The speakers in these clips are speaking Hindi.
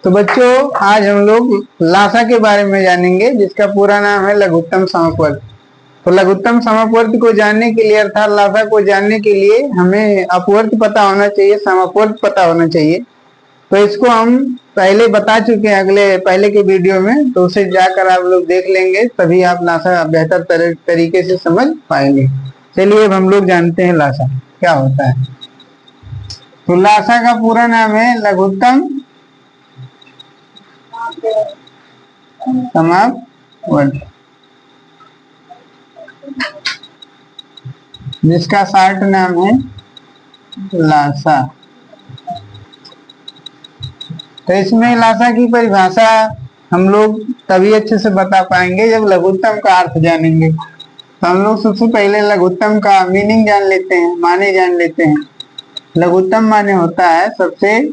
तो बच्चों आज हम लोग लासा के बारे में जानेंगे, जिसका पूरा नाम है लघुत्तम समापवर्त। तो लघुत्तम समापवर्त को जानने के लिए अर्थात लासा को जानने के लिए हमें अपवर्त पता होना चाहिए, समापवर्त पता होना चाहिए। तो इसको हम पहले बता चुके हैं पहले के वीडियो में, तो उसे जाकर आप लोग देख लेंगे, तभी आप लासा बेहतर तरीके से समझ पाएंगे। चलिए अब हम लोग जानते हैं लासा क्या होता है। तो लासा का पूरा नाम है लघुत्तम समापवर्त, जिसका शार्ट नाम है लासा। तो इसमें लासा की परिभाषा हम लोग तभी अच्छे से बता पाएंगे जब लघुत्तम का अर्थ जानेंगे। तो हम लोग सबसे पहले लघुत्तम का मीनिंग जान लेते हैं, माने जान लेते हैं। लघुत्तम माने होता है सबसे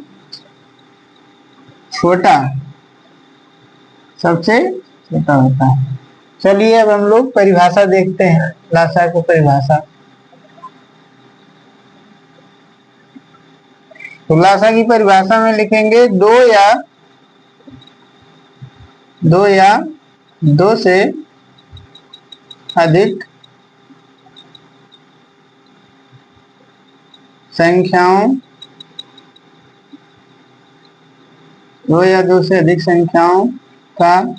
छोटा, सबसे छोटा होता है। चलिए अब हम लोग परिभाषा देखते हैं, लासा को परिभाषा। तो लासा की परिभाषा में लिखेंगे दो या दो से अधिक संख्याओं, दो या दो से अधिक संख्याओं का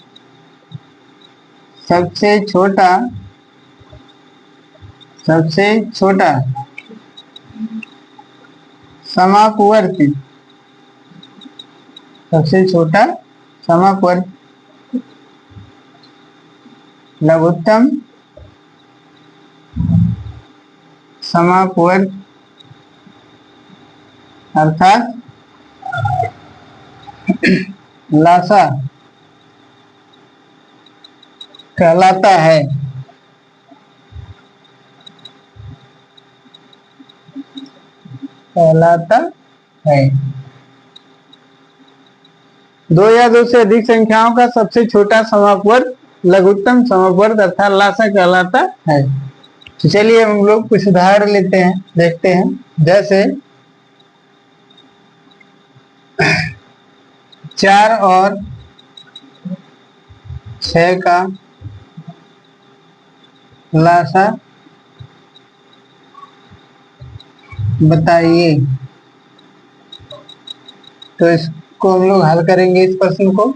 सबसे छोटा समापवर्ती, सबसे छोटा समापवर्त लघुत्तम समापवर्त अर्थात लासा कहलाता है। दो या दो से अधिक संख्याओं का सबसे छोटा समापवर्त लघुत्तम समापवर्त अर्थात लासा कहलाता है। तो चलिए हम लोग कुछ उदाहरण लेते हैं, देखते हैं। जैसे 4 और 6 का लासा बताइए। तो इसको हम लोग हल करेंगे, इस प्रश्न को।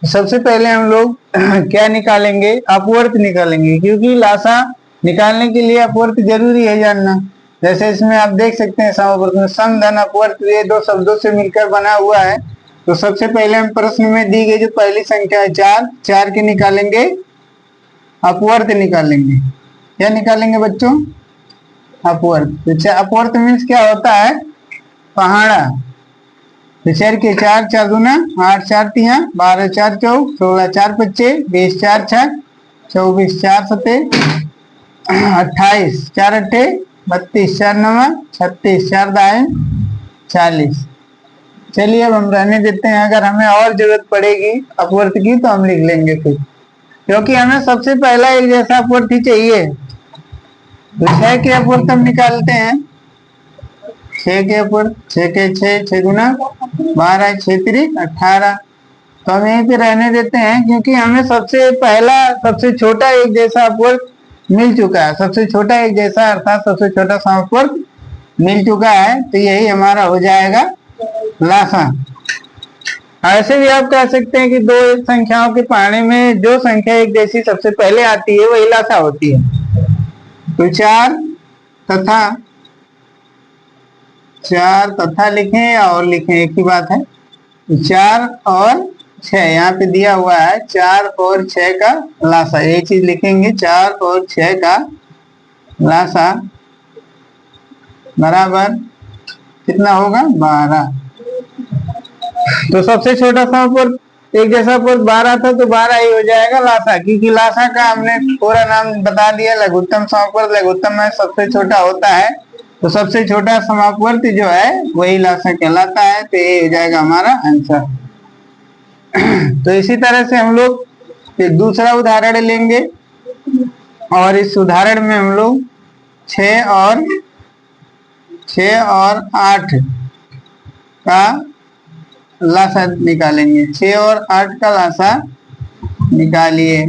सबसे पहले हम लोग क्या निकालेंगे, अपवर्त निकालेंगे, क्योंकि लासा निकालने के लिए अपवर्त जरूरी है जानना। जैसे इसमें आप देख सकते हैं समापवर्त में सम धन अपवर्त ये दो शब्दों से मिलकर बना हुआ है। तो सबसे पहले हम प्रश्न में दी गई जो पहली संख्या है 4 के निकालेंगे, अपवर्त निकालेंगे। क्या निकालेंगे बच्चों? अपवर्त। अपवर्त मीन्स क्या होता है? पहाड़ा। तो 4 के 4, 4 दूना 8, 4 तिहा 12, 4 चौक 16, 4 पच्चे 20, 4 छक 24, 4 सते 28, 4 अट्ठे 32, 4 नवा 36, 4 दाएं 40। चलिए अब हम रहने देते हैं, अगर हमें और जरूरत पड़ेगी अपवर्त की तो हम लिख लेंगे फिर, क्योंकि हमें सबसे पहला एक जैसा अपवर्त ही चाहिए। तो 6 के अपवर्त हम निकालते हैं। 6 के अपवर्त 6 के 6, 6 गुना 12, 6 तिरिक 18। तो हम यहीं पे रहने देते हैं, क्योंकि हमें सबसे छोटा एक जैसा अपवर्त मिल चुका है। सबसे छोटा एक जैसा अर्थात सबसे छोटा समापवर्त मिल चुका है, तो यही हमारा हो जाएगा लासा। ऐसे भी आप कह सकते हैं कि दो संख्याओं के पहाड़े में जो संख्या एक जैसी सबसे पहले आती है वही लासा होती है। तो 4 तथा लिखें या और लिखें, एक ही बात है। 4 और 6 यहाँ पे दिया हुआ है, 4 और 6 का लासा, ये चीज लिखेंगे। 4 और 6 का लासा बराबर कितना होगा? 12। तो सबसे छोटा समापवर्त एक जैसा अपवर्त 12 था, तो 12 ही हो जाएगा लासा, क्योंकि लासा का हमने पूरा नाम बता दिया लघुत्तम समापवर्त। लघुत्तम में सबसे छोटा होता है, तो सबसे छोटा समापवर्त जो है वही लासा कहलाता है। तो ये हो जाएगा हमारा आंसर। तो इसी तरह से हम लोग एक दूसरा उदाहरण लेंगे, और इस उदाहरण में हम लोग 6 और 8 का लासा निकालेंगे। 6 और 8 का लासा निकालिए।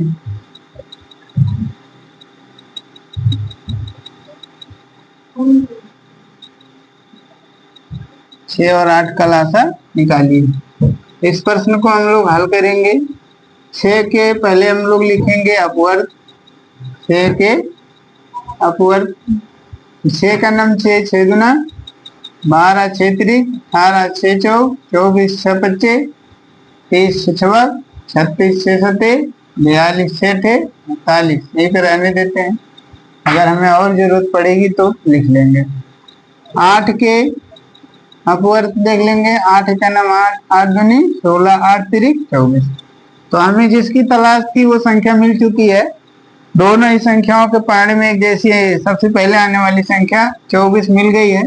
6 और 8 का लासा निकालिए। इस प्रश्न को हम लोग हल करेंगे। 6 के पहले हम लोग लिखेंगे अपवर्त। 6 के अपवर्त, 6 का नाम 6, 6 गुना 12, 6 त्रिक 18, 6 चौक 24, 6 पच्चे 30, 6 छवक 36, 6 सते 42, 6 थे 48। यही पे रहने देते हैं, अगर हमें और जरूरत पड़ेगी तो लिख लेंगे। 8 के अपवर्त देख लेंगे। 8 का नाम 8, 8 दूनी 16, 8 तिरिक 24। तो हमें जिसकी तलाश थी वो संख्या मिल चुकी है। दोनों ही संख्याओं के पारे में एक जैसी है। सबसे पहले आने वाली संख्या 24 मिल गई है,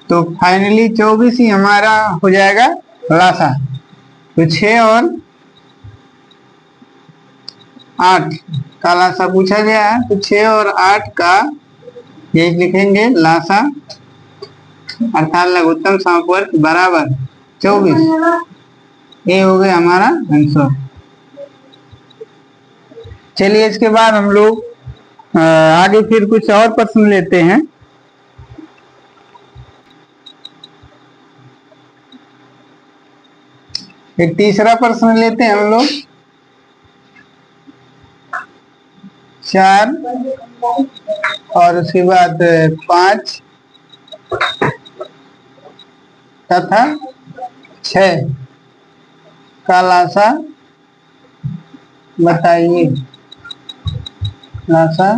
तो फाइनली 24 ही हमारा हो जाएगा लासा। तो 6 और 8 का लासा पूछा गया है, तो 6 और 8 का ये लिखेंगे लासा, अर्थात लघुत्तम समवर्त बराबर 24। ये हो गया हमारा आंसर। चलिए इसके बाद हम लोग आगे फिर कुछ और प्रश्न लेते हैं। एक तीसरा प्रश्न लेते हैं हम लोग। 4 और उसके बाद 5 तथा 6 का लासा बताइए। लासा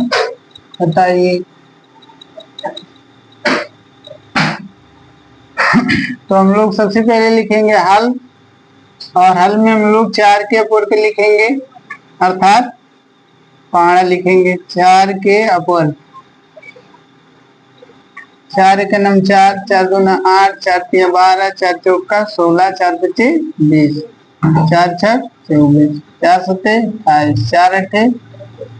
बताइए। तो हम लोग सबसे पहले लिखेंगे हल, और हल में हम लोग 4 के अपवर्त लिखेंगे, अर्थात पहाड़ा लिखेंगे। 4 के अपवर्त, 4 का नाम 4, 4 दूना 8, 4 तिया 12, 4 चौका 16, 4 पच्चे 20, 4 छक 24, 4 सते 28, 4 अठे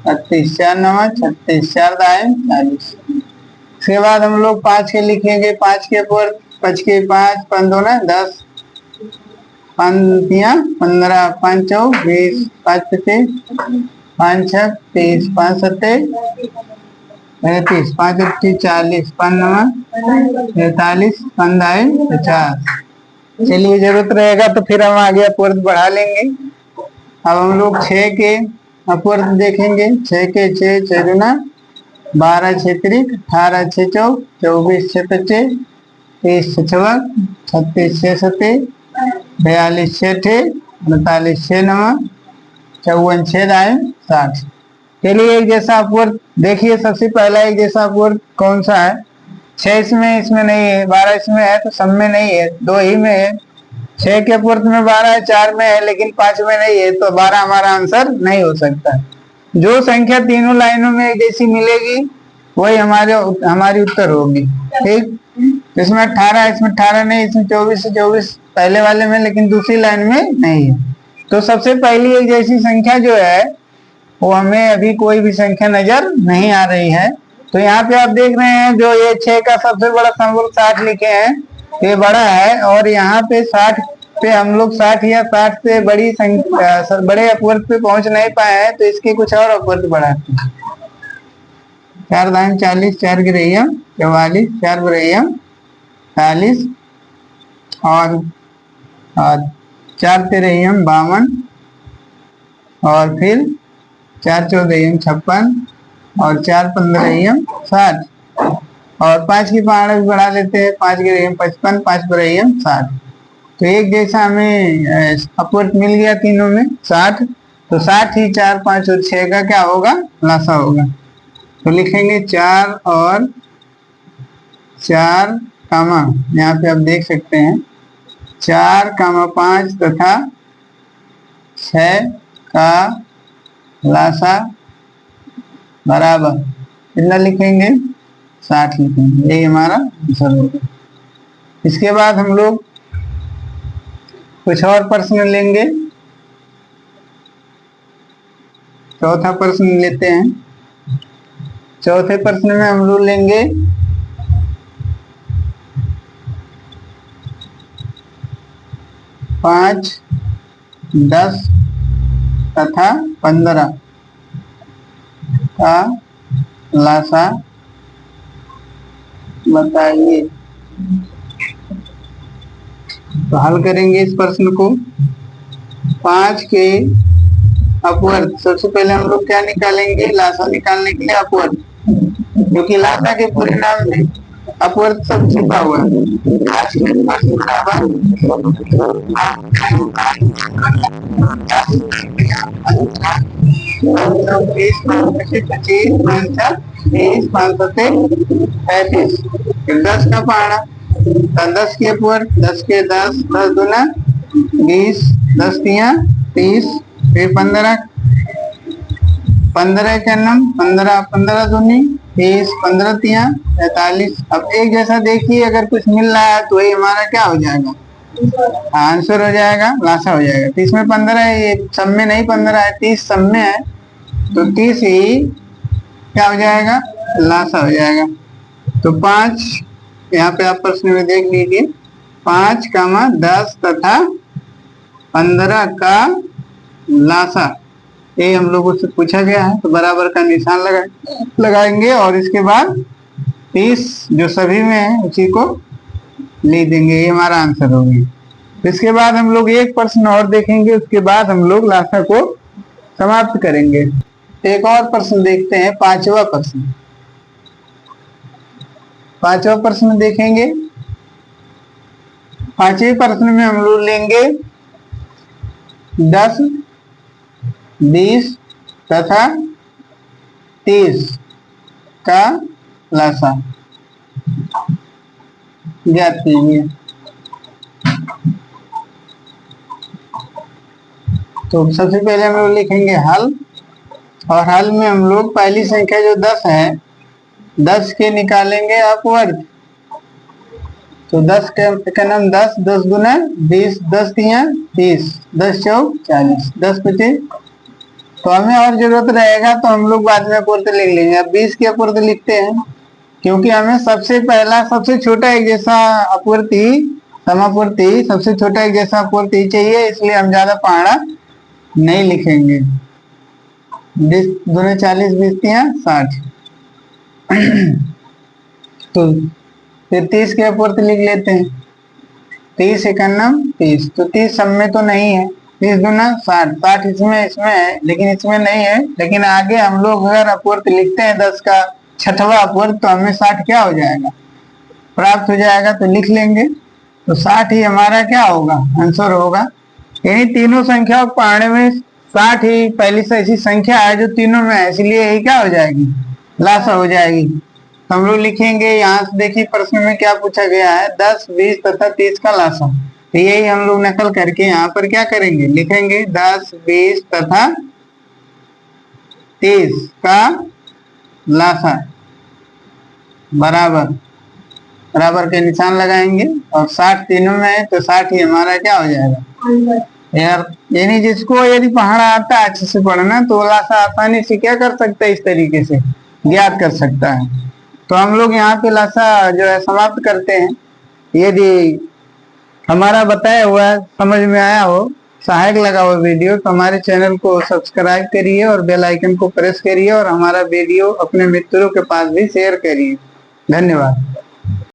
38, 4 नवा 36, 4 दाएं 40। उसके बाद हम लोग 5 के लिखेंगे। 5 के अपवर्त, 5 के 5, 5 दूना 10, 5 तिया 15, 5 चौक 20, 5 पचे 5 छक 30, 5 सते 35, 5 अट्ठी 40, 5 नवा 43, 5 दाएं 50। चलिए जरूरत रहेगा तो फिर हम आगे अपवर्त बढ़ा लेंगे। अब हम लोग 6 के अपवर्त देखेंगे। 6 के 6, 6 दूना 12, 6 त्रिक 18, 6 चौक 24, 6 पच्चे 30, 6 छवक 36, 6 सते 42, 6 ठे 48, 6 नवा 54, 6 दाएं 60। चलिए एक जैसा अपवर्त देखिए। सबसे पहला एक जैसा अपवर्त कौन सा है? 6 इसमें नहीं है, 12 इसमें है, तो सब में नहीं है, 2 ही में है। 6 के अपवर्त में 12 है, 4 में है, लेकिन 5 में नहीं है, तो 12 हमारा आंसर नहीं हो सकता। जो संख्या तीनों लाइनों में एक जैसी मिलेगी वही हमारी उत्तर होगी। ठीक, इसमें 18, इसमें 18 नहीं, इसमें 24 से 24 पहले वाले में, लेकिन दूसरी लाइन में नहीं है। तो सबसे पहली एक जैसी संख्या जो है वो हमें अभी कोई भी संख्या नजर नहीं आ रही है। तो यहाँ पे आप देख रहे हैं जो ये 6 का सबसे बड़ा समवर्ग 60 लिखे हैं, ये बड़ा है, और यहाँ पे 60 पे हम लोग 60 या 60 से बड़ी संख्या बड़े अपवर्त पे पहुंच नहीं पाए हैं, तो इसके कुछ और अपवर्त बढ़ाते हैं। 4 दाएं 40, 4 गिरैया 44, 4 बरैया 40, और 4 तेरैया 52, और फिर 4 चौदह 56, और 4 15 60, और 5 की पहाड़ भी बढ़ा लेते हैं। 5 गिरैया 55, 5 बरैया 60। तो एक जैसा हमें अपवर्त मिल गया तीनों में 60। तो 60 ही 4, 5 और 6 का क्या होगा? लासा होगा। तो लिखेंगे 4 और 4 कामा, यहाँ पे आप देख सकते हैं 4 कामा 5 तथा 6 का लासा बराबर कितना लिखेंगे? 60 लिखेंगे। यही हमारा आंसर होगा। इसके बाद हम लोग कुछ और प्रश्न लेंगे। चौथा प्रश्न लेते हैं। चौथे प्रश्न में हम लोग लेंगे 5, 10 तथा 15 का लासा बताइए। तो हल करेंगे इस प्रश्न को। 5 के अपवर्त, सबसे पहले हम लोग क्या निकालेंगे, लासा निकालने के लिए अपवर्त, क्योंकि लासा के पूरे नाम में अपवर्त सब छिपा हुआ है। 10 का पहाड़ा, 10 के ऊपर 10 के 10, 10 दूना 20, 10 तिया 30, फिर 15, 15 के नम 15, 15 दूनी 30, 15 तिया 45। अब एक जैसा देखिए, अगर कुछ मिल रहा है तो ये हमारा क्या हो जाएगा, आंसर हो जाएगा, लासा हो जाएगा। 30 में 15 है, ये सब में नहीं 15 है, 30 सब में है, तो 30 ही क्या हो जाएगा, लासा हो जाएगा। तो 5 यहाँ पे आप प्रश्न में देख लीजिए, 5, 10 तथा 15 का लासा, ये हम लोगों से पूछा गया है। तो बराबर का निशान लगाएंगे और इसके बाद 30 जो सभी में है उसी को लिख देंगे, ये हमारा आंसर हो गया। इसके बाद हम लोग एक प्रश्न और देखेंगे, उसके बाद हम लोग लासा को समाप्त करेंगे। एक और प्रश्न देखते हैं, 5वां प्रश्न। 5वां प्रश्न देखेंगे। 5वें प्रश्न में हम लोग लेंगे 10, 20 तथा 30 का लासा ज्ञात कीजिए। तो सबसे पहले हम लोग लिखेंगे हल, और हल में हम लोग पहली संख्या जो 10 है, 10 के निकालेंगे अपवर्त। तो 10 का नाम 10, 10 गुना 20, 10 तिया 30, 10 चौक 40, 10 25। तो हमें और जरूरत रहेगा तो हम लोग बाद में अपवर्त लिख लेंगे। अब 20 के अपवर्त लिखते हैं, क्योंकि हमें सबसे पहला सबसे छोटा एक जैसा अपवर्ती समापूर्ति, सबसे छोटा एक जैसा अपवर्ती चाहिए, इसलिए हम ज्यादा पहाड़ा नहीं लिखेंगे। 20 दूने 40, 20 तिया 60। तो फिर 30 के अपवर्त लिख लेते हैं। 30 एकन्नम 30, तो 30 सब में तो नहीं है, 30 दूना 60, 60 इसमें है लेकिन इसमें नहीं है। लेकिन आगे हम लोग अगर अपवर्त लिखते हैं 10 का 6वां अपवर्त, तो हमें 60 क्या हो जाएगा, प्राप्त हो जाएगा, तो लिख लेंगे। तो 60 ही हमारा क्या होगा, आंसर होगा। यानी तीनों संख्या पहाड़े में 60 ही पहली से ऐसी संख्या है जो तीनों में है, इसलिए यही क्या हो जाएगी, लासा हो जाएगी। हम लोग लिखेंगे, यहाँ से देखिए प्रश्न में क्या पूछा गया है, 10, 20 तथा 30 का लासा। तो यही हम लोग नकल करके यहाँ पर क्या करेंगे, लिखेंगे 10, 20 तथा 30 का लासा बराबर, बराबर के निशान लगाएंगे, और 60 तीनों में है, तो 60 ही हमारा क्या हो जाएगा यार। यानी जिसको यदि पहाड़ा आता है अच्छे से पढ़ना, तो लासा आसानी से क्या कर सकता है, इस तरीके से ज्ञात कर सकता है। तो हम लोग यहाँ पे लासा जो है समाप्त करते हैं। यदि हमारा बताया हुआ समझ में आया हो, सहायक लगा हो वीडियो, तो हमारे चैनल को सब्सक्राइब करिए और बेल आइकन को प्रेस करिए, और हमारा वीडियो अपने मित्रों के पास भी शेयर करिए। धन्यवाद।